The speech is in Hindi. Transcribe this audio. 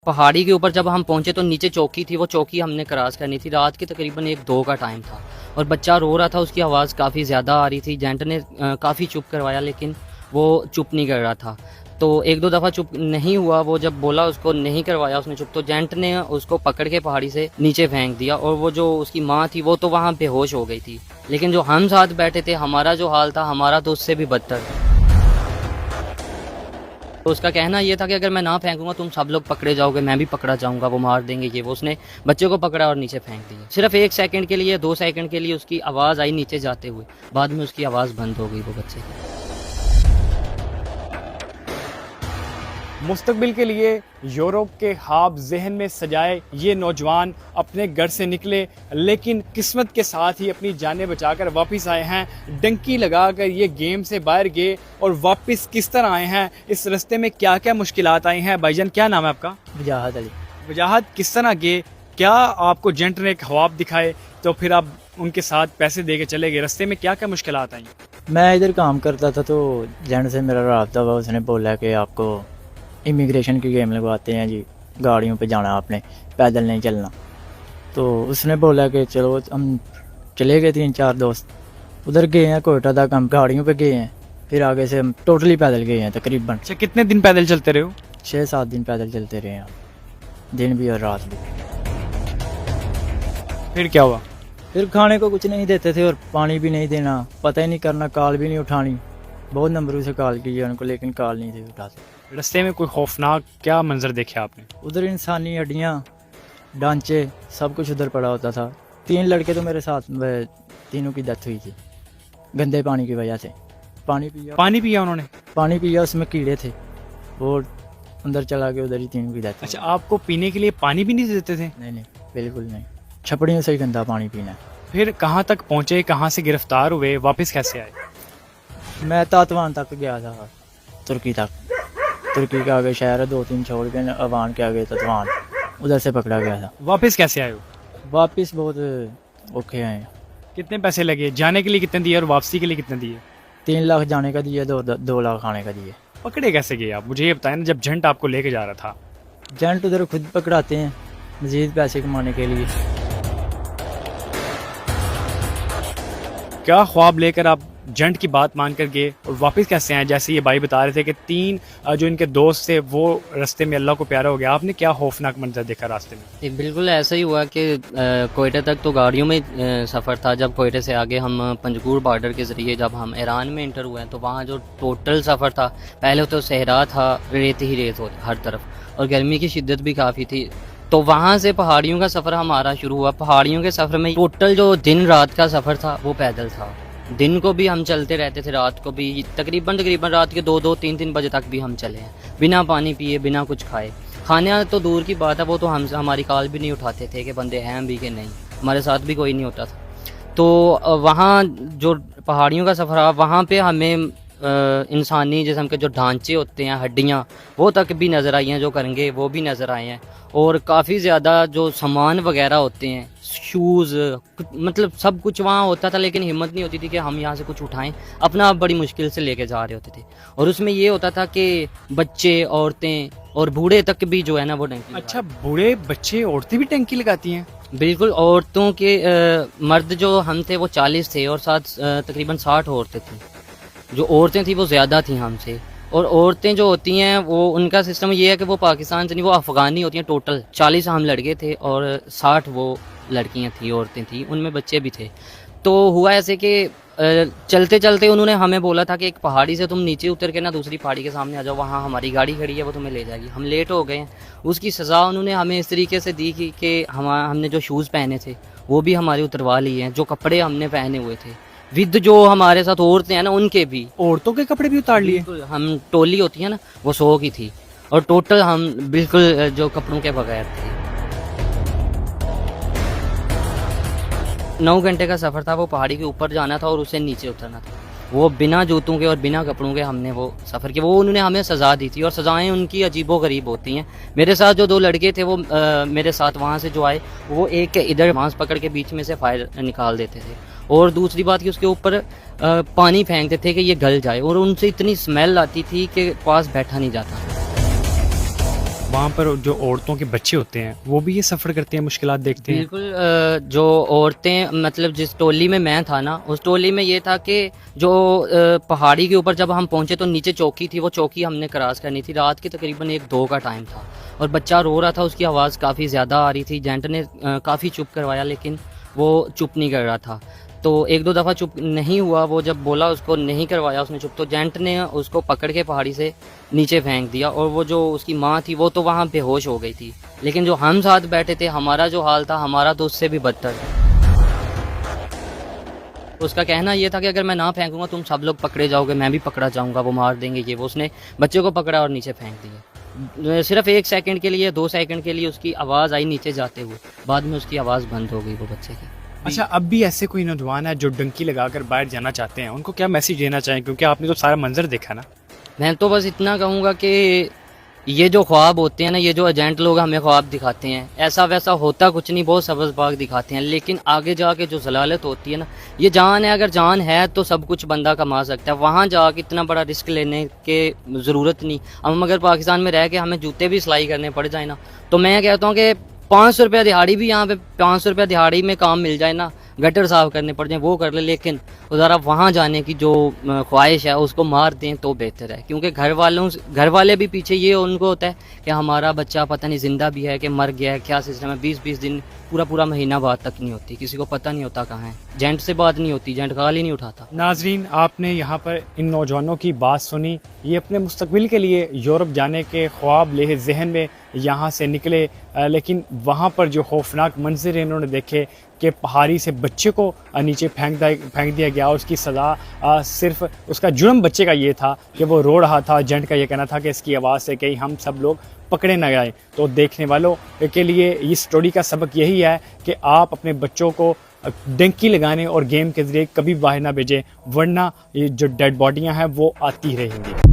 पहाड़ी के ऊपर जब हम पहुंचे तो नीचे चौकी थी, वो चौकी हमने क्रॉस करनी थी। रात के तकरीबन 1-2 का टाइम था और बच्चा रो रहा था, उसकी आवाज़ काफ़ी ज़्यादा आ रही थी। जेंट ने काफ़ी चुप करवाया लेकिन वो चुप नहीं कर रहा था। तो 1-2 दफ़ा चुप नहीं हुआ, वो जब बोला उसको नहीं करवाया उसने चुप, तो जेंट ने उसको पकड़ के पहाड़ी से नीचे फेंक दिया और वो जो उसकी माँ थी वो तो वहाँ बेहोश हो गई थी। लेकिन जो हम साथ बैठे थे, हमारा जो हाल था, हमारा तो उससे भी बदतर। तो उसका कहना ये था कि अगर मैं ना फेंकूंगा तुम सब लोग पकड़े जाओगे, मैं भी पकड़ा जाऊंगा, वो मार देंगे ये वो। उसने बच्चे को पकड़ा और नीचे फेंक दिया। सिर्फ 1 सेकंड के लिए, 2 सेकंड के लिए उसकी आवाज़ आई नीचे जाते हुए, बाद में उसकी आवाज़ बंद हो गई वो बच्चे की। मुस्तकबिल के लिए यूरोप के ख्वाब जहन में सजाए ये नौजवान अपने घर से निकले, लेकिन किस्मत के साथ ही अपनी जानें बचाकर वापस आए हैं। डंकी लगाकर ये गेम से बाहर गए और वापस किस तरह आए हैं, इस रास्ते में क्या क्या मुश्किलात आई हैं। भाईजान क्या नाम है आपका? वजाहत अली। वजाहत, किस तरह गए? क्या आपको जेंट ने ख्वाब दिखाए तो फिर आप उनके साथ पैसे दे के चले गए? रास्ते में क्या क्या मुश्किलात आई? मैं इधर काम करता था तो जेंट से मेरा राब्ता हुआ, उसने बोला कि आपको इमिग्रेशन की गेम लगवाते हैं जी, गाड़ियों पे जाना आपने, पैदल नहीं चलना। तो उसने बोला कि चलो, हम चले गए 3-4 दोस्त, उधर गए हैं कोयटा तक, हम गाड़ियों पे गए हैं, फिर आगे से हम टोटली पैदल गए हैं तकरीबन। अच्छा, कितने दिन पैदल चलते रहे हो? 6-7 दिन पैदल चलते रहे हैं, दिन भी और रात भी। फिर क्या हुआ? फिर खाने को कुछ नहीं देते थे और पानी भी नहीं देना, पता ही नहीं करना, कॉल भी नहीं उठानी। बहुत नंबरों से कॉल की है उनको लेकिन कॉल नहीं थे उठाते। रास्ते में कोई खौफनाक क्या मंजर देखे आपने? उधर इंसानी हड्डियाँ, ढांचे, सब कुछ उधर पड़ा होता था। 3 लड़के तो मेरे साथ, तीनों की डेथ हुई थी गंदे पानी की वजह से। पानी पिया उन्होंने? पानी पिया, उसमें कीड़े थे, वो अंदर चला गया, उधर ही तीनों की डेथ। अच्छा, आपको पीने के लिए पानी भी नहीं देते थे? नहीं, बिल्कुल नहीं, छपड़ियों से ही गंदा पानी पीना। फिर कहाँ तक पहुँचे, कहाँ से गिरफ्तार हुए, वापस कैसे आए? मैं तातवान तक गया था, तुर्की तक। तुर्की के आगे शहर है 2-3 छोड़ के, अवान के आगे तत्वान, उधर से पकड़ा गया था। वापस कैसे आए हो? वापस बहुत औखे आए। कितने पैसे लगे? जाने के लिए कितने दिए और वापसी के लिए कितने दिए? 3 लाख जाने का दिए, 2 लाख आने का दिए। पकड़े कैसे गए आप, मुझे ये बताएं ना, जब जेंट आपको लेके जा रहा था? जेंट उधर खुद पकड़ाते हैं मजीद पैसे कमाने के लिए। क्या ख्वाब लेकर आप जेंट की बात मानकर गए और वापस कैसे आए? जैसे ये भाई बता रहे थे कि 3 जो इनके दोस्त थे वो रास्ते में अल्लाह को प्यारा हो गया, आपने क्या खौफनाक मंजर देखा रास्ते में? ये बिल्कुल ऐसा ही हुआ कि कोयटा तक तो गाड़ियों में सफ़र था। जब कोयटे से आगे हम पंजगुर बॉर्डर के ज़रिए जब हम ईरान में इंटर हुए हैं तो वहाँ जो टोटल सफ़र था, पहले तो सहरा था, रेत ही रेत हो हर तरफ और गर्मी की शिद्दत भी काफ़ी थी। तो वहाँ से पहाड़ियों का सफ़र हमारा शुरू हुआ। पहाड़ियों के सफ़र में टोटल जो दिन रात का सफ़र था वो पैदल था। दिन को भी हम चलते रहते थे, रात को भी तकरीबन रात के 2-2, 3-3 बजे तक भी हम चले हैं, बिना पानी पिए, बिना कुछ खाए। खाने तो दूर की बात है, वो तो हम हमारी कॉल भी नहीं उठाते थे कि बंदे हैं भी कि नहीं, हमारे साथ भी कोई नहीं होता था। तो वहाँ जो पहाड़ियों का सफ़र है, वहाँ पे हमें इंसानी जिस्म के जो ढांचे होते हैं, हड्डियाँ, वो तक भी नज़र आई हैं, जो करेंगे वो भी नज़र आए हैं। और काफ़ी ज़्यादा जो सामान वगैरह होते हैं, शूज़, मतलब सब कुछ वहाँ होता था, लेकिन हिम्मत नहीं होती थी कि हम यहाँ से कुछ उठाएं। अपना बड़ी मुश्किल से लेके जा रहे होते थे और उसमें ये होता था कि बच्चे, औरतें और बूढ़े तक भी जो है ना वो टंकी। अच्छा, बूढ़े, बच्चे, औरतें भी टंकी लगाती हैं? बिल्कुल। औरतों के मर्द जो हम थे वो 40 थे और साथ तकरीबन 60 औरतें थी। जो औरतें थी वो ज़्यादा थी हमसे, और औरतें जो होती हैं वो उनका सिस्टम ये है कि वो पाकिस्तान से नहीं, वो अफ़गानी होती हैं। टोटल 40 हम लड़के थे और 60 वो लड़कियां थी, औरतें थी, उनमें बच्चे भी थे। तो हुआ ऐसे कि चलते चलते उन्होंने हमें बोला था कि एक पहाड़ी से तुम नीचे उतर के ना दूसरी पहाड़ी के सामने आ जाओ, वहाँ हमारी गाड़ी खड़ी है, वो तुम्हें ले जाएगी। हम लेट हो गए हैं। उसकी सज़ा उन्होंने हमें इस तरीके से दी कि हमने जो शूज़ पहने थे वो भी हमारे उतरवा लिए हैं, जो कपड़े हमने पहने हुए थे विद जो हमारे साथ औरतें हैं ना उनके भी। औरतों के कपड़े भी उतार लिए? हम टोली होती है ना, वो 100 की थी और टोटल हम बिल्कुल जो कपड़ों के बगैर थे। 9 घंटे का सफ़र था, वो पहाड़ी के ऊपर जाना था और उससे नीचे उतरना था। वो बिना जूतों के और बिना कपड़ों के हमने वो सफ़र किया। वो उन्होंने हमें सज़ा दी थी और सज़ाएं उनकी अजीबो गरीब होती हैं। मेरे साथ जो 2 लड़के थे वो मेरे साथ वहाँ से जो आए, वो एक के इधर बांस पकड़ के बीच में से फायर निकाल देते थे और दूसरी बात कि उसके ऊपर पानी फेंकते थे कि ये गल जाए, और उनसे इतनी स्मेल आती थी कि पास बैठा नहीं जाता। वहाँ पर जो औरतों के बच्चे होते हैं वो भी ये सफ़र करते हैं, मुश्किलात देखते हैं? बिल्कुल। जो औरतें, मतलब जिस टोली में मैं था ना, उस टोली में ये था कि जो पहाड़ी के ऊपर जब हम पहुंचे तो नीचे चौकी थी, वो चौकी हमने क्रॉस करनी थी। रात के तकरीबन 1-2 का टाइम था और बच्चा रो रहा था, उसकी आवाज़ काफ़ी ज़्यादा आ रही थी। जेंट ने काफ़ी चुप करवाया लेकिन वो चुप नहीं कर रहा था। तो 1-2 दफ़ा चुप नहीं हुआ, वो जब बोला उसको नहीं करवाया उसने चुप, तो जेंट ने उसको पकड़ के पहाड़ी से नीचे फेंक दिया और वो जो उसकी माँ थी वो तो वहाँ बेहोश हो गई थी। लेकिन जो हम साथ बैठे थे, हमारा जो हाल था, हमारा तो उससे भी बदतर था। उसका कहना ये था कि अगर मैं ना फेंकूंगा तुम सब लोग पकड़े जाओगे, मैं भी पकड़ा जाऊंगा, वो मार देंगे ये वो। उसने बच्चे को पकड़ा और नीचे फेंक दिया। सिर्फ 1 सेकंड के लिए, 2 सेकंड के लिए उसकी आवाज़ आई नीचे जाते हुए, बाद में उसकी आवाज़ बंद हो गई वो बच्चे की। अच्छा, अब भी ऐसे कोई नौजवान है जो डंकी लगाकर बाहर जाना चाहते हैं, उनको क्या मैसेज देना चाहें, क्योंकि आपने तो सारा मंजर देखा ना? मैं तो बस इतना कहूँगा कि ये जो ख्वाब होते हैं ना, ये जो एजेंट लोग हमें ख्वाब दिखाते हैं, ऐसा वैसा होता कुछ नहीं, बहुत सब्ज़बाग दिखाते हैं। लेकिन आगे जाके जो ज़लालत होती है ना, ये जान है, अगर जान है तो सब कुछ बंदा कमा सकता है। वहाँ जाके इतना बड़ा रिस्क लेने के ज़रूरत नहीं। हम अगर पाकिस्तान में रह के हमें जूते भी सिलाई करने पड़ जाए ना, तो मैं कहता हूँ कि 500 रुपया दिहाड़ी भी, यहाँ पे 500 रुपया दिहाड़ी में काम मिल जाए ना, गटर साफ करने पड़ जाए, वो कर ले। लेकिन ज़रा वहाँ जाने की जो ख्वाहिश है उसको मार दें तो बेहतर है, क्योंकि घर वाले भी पीछे ये उनको होता है कि हमारा बच्चा पता नहीं ज़िंदा भी है कि मर गया है, क्या सिस्टम है। 20-20 दिन, पूरा महीना बात तक नहीं होती, किसी को पता नहीं होता कहाँ है। जेंट से बात नहीं होती, जेंट कॉल ही नहीं उठाता। नाजरीन, आपने यहाँ पर इन नौजवानों की बात सुनी। ये अपने मुस्तकबिल के लिए यूरोप जाने के ख्वाब ले जहन में यहाँ से निकले, लेकिन वहाँ पर जो खौफनाक मंजर इन्होंने देखे कि पहाड़ी से बच्चे को नीचे फेंक दिया गया। उसकी सज़ा सिर्फ उसका जुर्म बच्चे का ये था कि वो रो रहा था। जेंट का ये कहना था कि इसकी आवाज़ से कहीं हम सब लोग पकड़े न गए। तो देखने वालों के लिए इस स्टोरी का सबक यही है कि आप अपने बच्चों को डंकी लगाने और गेम के ज़रिए कभी बाहर ना भेजें, वरना ये जो डेड बॉडियां हैं वो आती रहेंगी।